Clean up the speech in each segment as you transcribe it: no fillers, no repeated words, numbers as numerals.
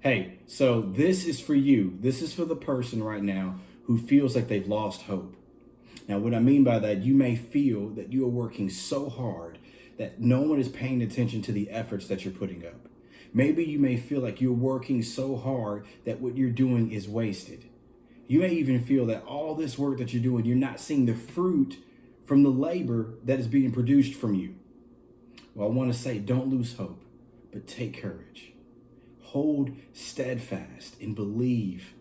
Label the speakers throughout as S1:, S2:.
S1: Hey, so this is for you. This is for the person right now who feels like they've lost hope. Now, what I mean by that, you may feel that you are working so hard that no one is paying attention to the efforts that you're putting up. Maybe you may feel like you're working so hard that what you're doing is wasted. You may even feel that all this work that you're doing, you're not seeing the fruit from the labor that is being produced from you. Well, I want to say, don't lose hope, but take courage. Hold steadfast and believe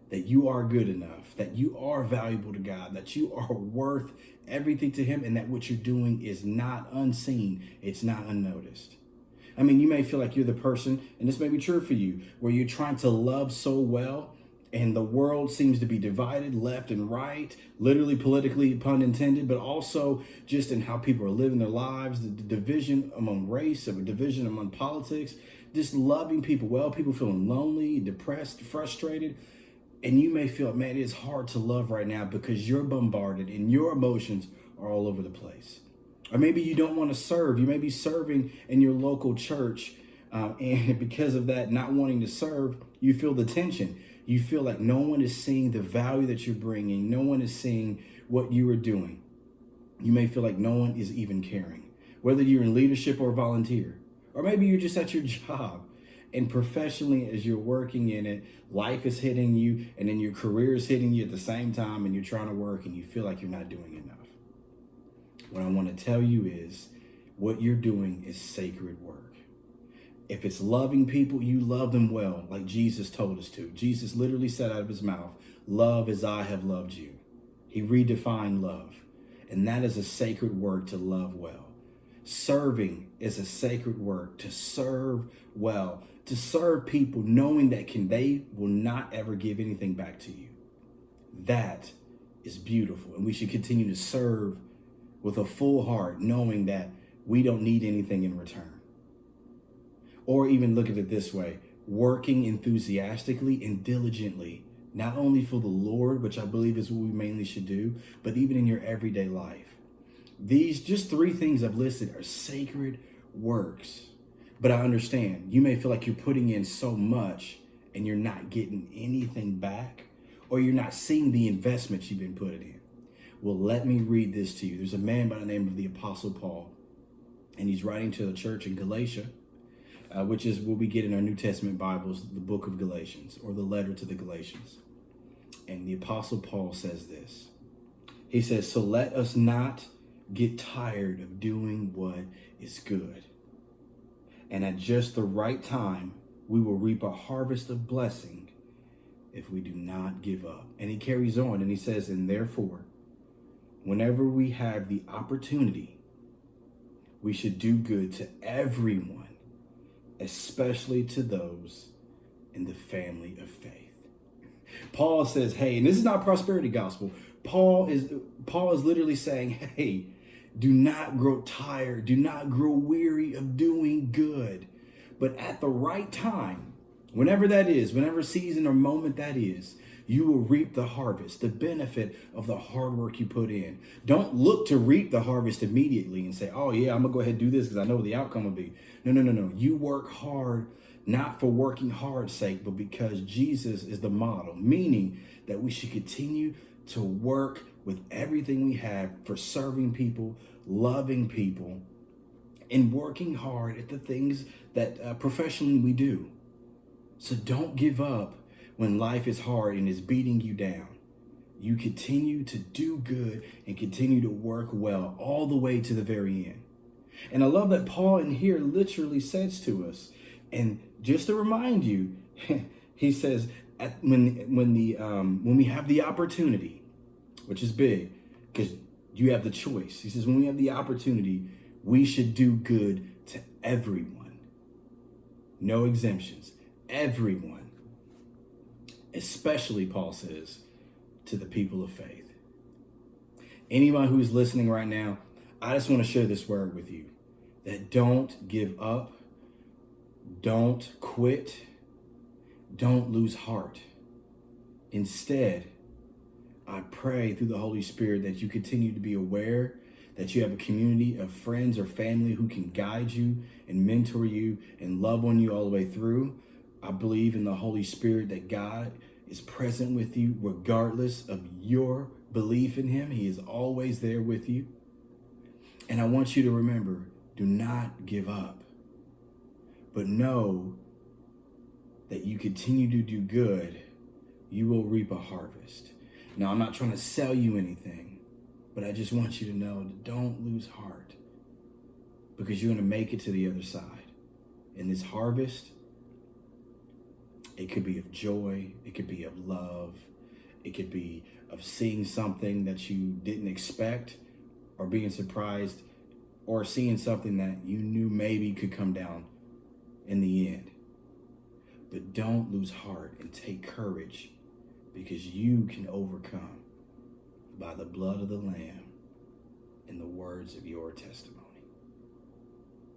S1: that you are good enough, that you are valuable to God, that you are worth everything to Him, and that what you're doing is not unseen, it's not unnoticed. I mean, you may feel like you're the person, and this may be true for you, where you're trying to love so well, and the world seems to be divided left and right, literally, politically, pun intended, but also just in how people are living their lives, the division among race, the division among politics, just loving people well, people feeling lonely, depressed, frustrated. And you may feel, man, it's hard to love right now because you're bombarded and your emotions are all over the place. Or maybe you don't want to serve. You may be serving in your local church. And because of that, not wanting to serve, you feel the tension. You feel like no one is seeing the value that you're bringing. No one is seeing what you are doing. You may feel like no one is even caring, whether you're in leadership or volunteer. Or maybe you're just at your job and professionally, as you're working in it, life is hitting you and then your career is hitting you at the same time, and you're trying to work and you feel like you're not doing enough. What I want to tell you is what you're doing is sacred work. If it's loving people, you love them well, like Jesus told us to. Jesus literally said out of his mouth, love as I have loved you. He redefined love. And that is a sacred work, to love well. Serving is a sacred work, to serve well, to serve people knowing that they will not ever give anything back to you. That is beautiful. And we should continue to serve with a full heart, knowing that we don't need anything in return. Or even look at it this way, working enthusiastically and diligently, not only for the Lord, which I believe is what we mainly should do, but even in your everyday life. These just three things I've listed are sacred works. But I understand you may feel like you're putting in so much and you're not getting anything back, or you're not seeing the investments you've been putting in. Well, let me read this to you. There's a man by the name of the Apostle Paul, and he's writing to the church in Galatia, which is what we get in our New Testament Bibles, the book of Galatians, or the letter to the Galatians. And the Apostle Paul says this. He says, so let us not get tired of doing what is good. And at just the right time, we will reap a harvest of blessing if we do not give up. And he carries on and he says, and therefore, whenever we have the opportunity, we should do good to everyone, especially to those in the family of faith. Paul says, hey, and this is not prosperity gospel. Paul is literally saying, hey, do not grow tired. Do not grow weary of doing good. But at the right time, whenever that is, whenever season or moment that is, you will reap the harvest, the benefit of the hard work you put in. Don't look to reap the harvest immediately and say, oh yeah, I'm gonna go ahead and do this because I know what the outcome will be. No. You work hard, not for working hard's sake, but because Jesus is the model, meaning that we should continue to work with everything we have for serving people, loving people, and working hard at the things that professionally we do. So don't give up when life is hard and is beating you down. You continue to do good and continue to work well all the way to the very end. And I love that Paul in here literally says to us, and just to remind you, he says, when we have the opportunity, which is big, because you have the choice. He says, when we have the opportunity, we should do good to everyone. No exemptions. Everyone. Especially, Paul says, to the people of faith. Anyone who's listening right now, I just want to share this word with you, that don't give up, don't quit, don't lose heart. Instead, I pray through the Holy Spirit that you continue to be aware that you have a community of friends or family who can guide you and mentor you and love on you all the way through. I believe in the Holy Spirit, that God is present with you regardless of your belief in him. He is always there with you. And I want you to remember, do not give up, but know that you continue to do good, you will reap a harvest. Now, I'm not trying to sell you anything, but I just want you to know, don't lose heart, because you're going to make it to the other side. And this harvest, it could be of joy, it could be of love, it could be of seeing something that you didn't expect, or being surprised, or seeing something that you knew maybe could come down in the end. But don't lose heart and take courage, because you can overcome by the blood of the Lamb and the words of your testimony.